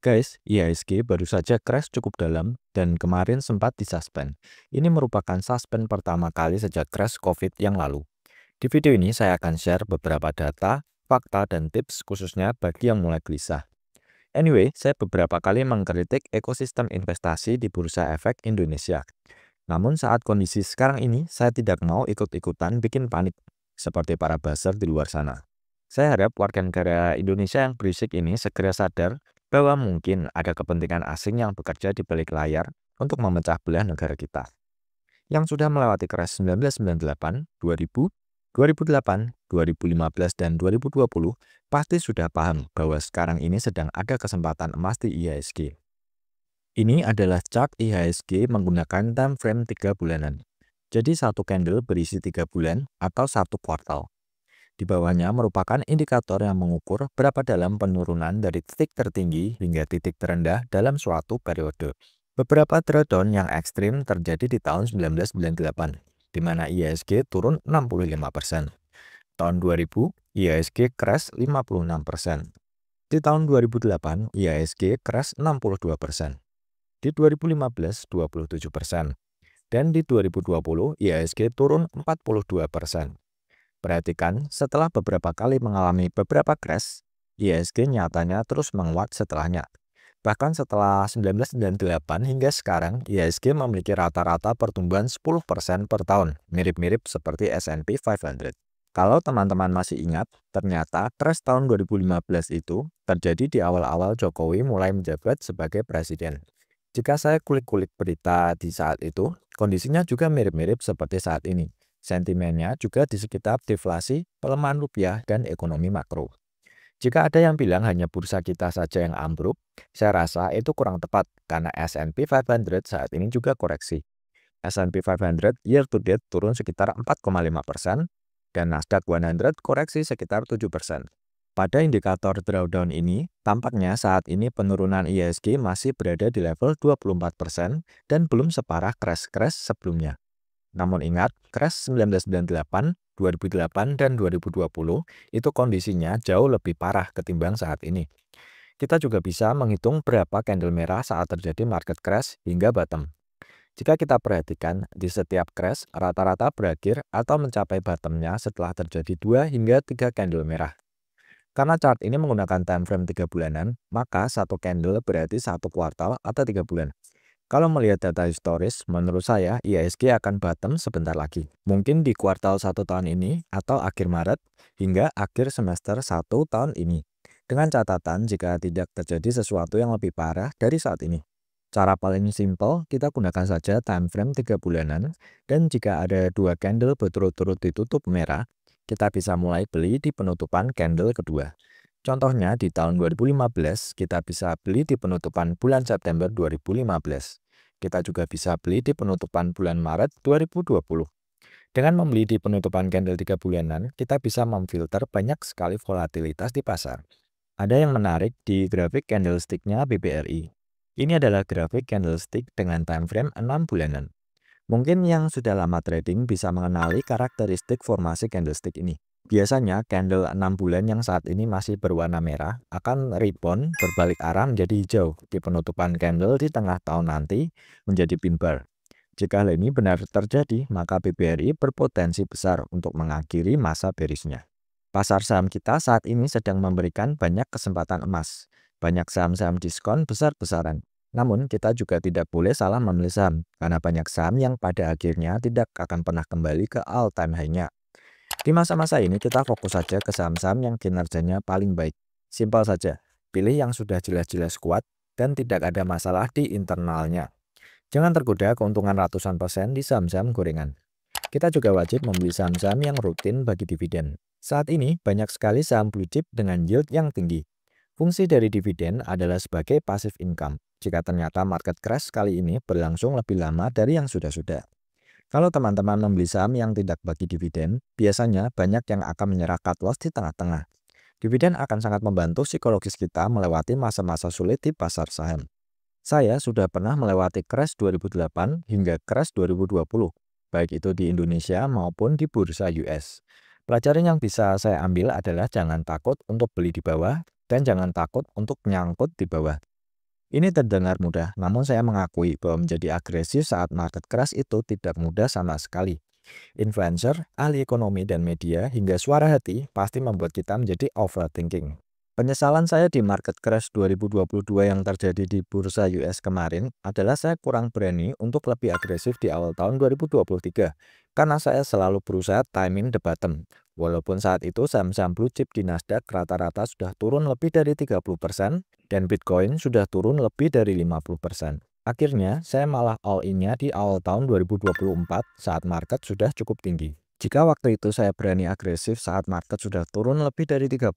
Guys, IHSG baru saja crash cukup dalam dan kemarin sempat disuspend. Ini merupakan suspend pertama kali sejak crash COVID yang lalu. Di video ini saya akan share beberapa data, fakta, dan tips khususnya bagi yang mulai gelisah. Anyway, saya beberapa kali mengkritik ekosistem investasi di Bursa Efek Indonesia. Namun saat kondisi sekarang ini, saya tidak mau ikut-ikutan bikin panik, seperti para buzzer di luar sana. Saya harap warga negara Indonesia yang berisik ini segera sadar bahwa mungkin ada kepentingan asing yang bekerja di balik layar untuk memecah belah negara kita. Yang sudah melewati crash 1998, 2000, 2008, 2015, dan 2020 pasti sudah paham bahwa sekarang ini sedang ada kesempatan emas di IHSG. Ini adalah chart IHSG menggunakan time frame 3 bulanan. Jadi satu candle berisi 3 bulan atau satu kuartal. Di bawahnya merupakan indikator yang mengukur berapa dalam penurunan dari titik tertinggi hingga titik terendah dalam suatu periode. Beberapa drawdown yang ekstrim terjadi di tahun 1998, di mana IHSG turun 65%. Tahun 2000, IHSG crash 56%. Di tahun 2008, IHSG crash 62%. Di 2015, 27%. Dan di 2020, IHSG turun 42%. Perhatikan, setelah beberapa kali mengalami beberapa crash, IHSG nyatanya terus menguat setelahnya. Bahkan setelah 1998 hingga sekarang, IHSG memiliki rata-rata pertumbuhan 10% per tahun, mirip-mirip seperti S&P 500. Kalau teman-teman masih ingat, ternyata crash tahun 2015 itu terjadi di awal-awal Jokowi mulai menjabat sebagai presiden. Jika saya kulik-kulik berita di saat itu, kondisinya juga mirip-mirip seperti saat ini. Sentimennya juga di sekitar deflasi, pelemahan rupiah, dan ekonomi makro. Jika ada yang bilang hanya bursa kita saja yang ambruk, saya rasa itu kurang tepat karena S&P 500 saat ini juga koreksi. S&P 500 year to date turun sekitar 4,5% dan Nasdaq 100 koreksi sekitar 7%. Pada indikator drawdown ini, tampaknya saat ini penurunan IHSG masih berada di level 24% dan belum separah crash-crash sebelumnya. Namun ingat, crash 1998, 2008, dan 2020 itu kondisinya jauh lebih parah ketimbang saat ini. Kita juga bisa menghitung berapa candle merah saat terjadi market crash hingga bottom. Jika kita perhatikan, di setiap crash rata-rata berakhir atau mencapai bottomnya setelah terjadi 2 hingga 3 candle merah. Karena chart ini menggunakan time frame 3 bulanan, maka satu candle berarti satu kuartal atau 3 bulan. Kalau melihat data historis, menurut saya IHSG akan bottom sebentar lagi. Mungkin di kuartal 1 tahun ini atau akhir Maret hingga akhir semester 1 tahun ini. Dengan catatan jika tidak terjadi sesuatu yang lebih parah dari saat ini. Cara paling simpel, kita gunakan saja time frame 3 bulanan dan jika ada 2 candle berturut-turut ditutup merah, kita bisa mulai beli di penutupan candle kedua. Contohnya di tahun 2015, kita bisa beli di penutupan bulan September 2015. Kita juga bisa beli di penutupan bulan Maret 2020. Dengan membeli di penutupan candle 3 bulanan, kita bisa memfilter banyak sekali volatilitas di pasar. Ada yang menarik di grafik candlestick-nya BBRI. Ini adalah grafik candlestick dengan time frame 6 bulanan. Mungkin yang sudah lama trading bisa mengenali karakteristik formasi candlestick ini. Biasanya candle 6 bulan yang saat ini masih berwarna merah akan rebound berbalik arah menjadi hijau di penutupan candle di tengah tahun nanti menjadi pin bar. Jika hal ini benar terjadi, maka BBRI berpotensi besar untuk mengakhiri masa bearishnya. Pasar saham kita saat ini sedang memberikan banyak kesempatan emas. Banyak saham-saham diskon besar-besaran. Namun kita juga tidak boleh salah memilih saham karena banyak saham yang pada akhirnya tidak akan pernah kembali ke all-time high-nya. Di masa-masa ini kita fokus saja ke saham-saham yang kinerjanya paling baik. Simpel saja, pilih yang sudah jelas-jelas kuat dan tidak ada masalah di internalnya. Jangan tergoda keuntungan ratusan persen di saham-saham gorengan. Kita juga wajib membeli saham-saham yang rutin bagi dividen. Saat ini banyak sekali saham blue chip dengan yield yang tinggi. Fungsi dari dividen adalah sebagai passive income. Jika ternyata market crash kali ini berlangsung lebih lama dari yang sudah-sudah. Kalau teman-teman membeli saham yang tidak bagi dividen, biasanya banyak yang akan menyerah cut loss di tengah-tengah. Dividen akan sangat membantu psikologis kita melewati masa-masa sulit di pasar saham. Saya sudah pernah melewati crash 2008 hingga crash 2020, baik itu di Indonesia maupun di bursa US. Pelajaran yang bisa saya ambil adalah jangan takut untuk beli di bawah dan jangan takut untuk nyangkut di bawah. Ini terdengar mudah, namun saya mengakui bahwa menjadi agresif saat market crash itu tidak mudah sama sekali. Influencer, ahli ekonomi dan media, hingga suara hati pasti membuat kita menjadi overthinking. Penyesalan saya di market crash 2022 yang terjadi di bursa US kemarin adalah saya kurang berani untuk lebih agresif di awal tahun 2023 karena saya selalu berusaha timing the bottom. Walaupun saat itu saham-saham blue chip di Nasdaq rata-rata sudah turun lebih dari 30% dan Bitcoin sudah turun lebih dari 50%. Akhirnya, saya malah all-in-nya di awal tahun 2024 saat market sudah cukup tinggi. Jika waktu itu saya berani agresif saat market sudah turun lebih dari 30%,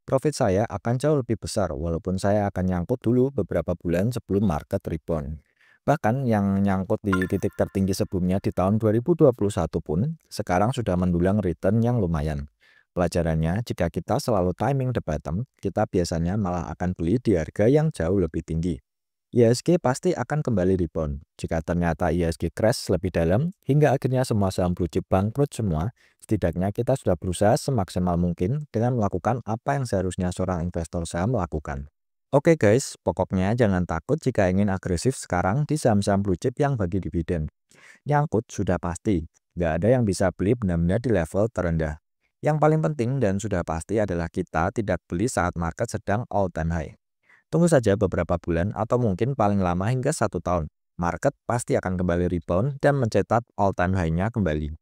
profit saya akan jauh lebih besar walaupun saya akan nyangkut dulu beberapa bulan sebelum market rebound. Bahkan yang nyangkut di titik tertinggi sebelumnya di tahun 2021 pun sekarang sudah mendulang return yang lumayan. Pelajarannya, jika kita selalu timing the bottom, kita biasanya malah akan beli di harga yang jauh lebih tinggi. IHSG pasti akan kembali rebound. Jika ternyata IHSG crash lebih dalam, hingga akhirnya semua saham blue chip bangkrut semua, setidaknya kita sudah berusaha semaksimal mungkin dengan melakukan apa yang seharusnya seorang investor saham lakukan. Oke guys, pokoknya jangan takut jika ingin agresif sekarang di saham-saham blue chip yang bagi dividen. Nyangkut sudah pasti, nggak ada yang bisa beli benar-benar di level terendah. Yang paling penting dan sudah pasti adalah kita tidak beli saat market sedang all time high. Tunggu saja beberapa bulan atau mungkin paling lama hingga 1 tahun. Market pasti akan kembali rebound dan mencetak all time high-nya kembali.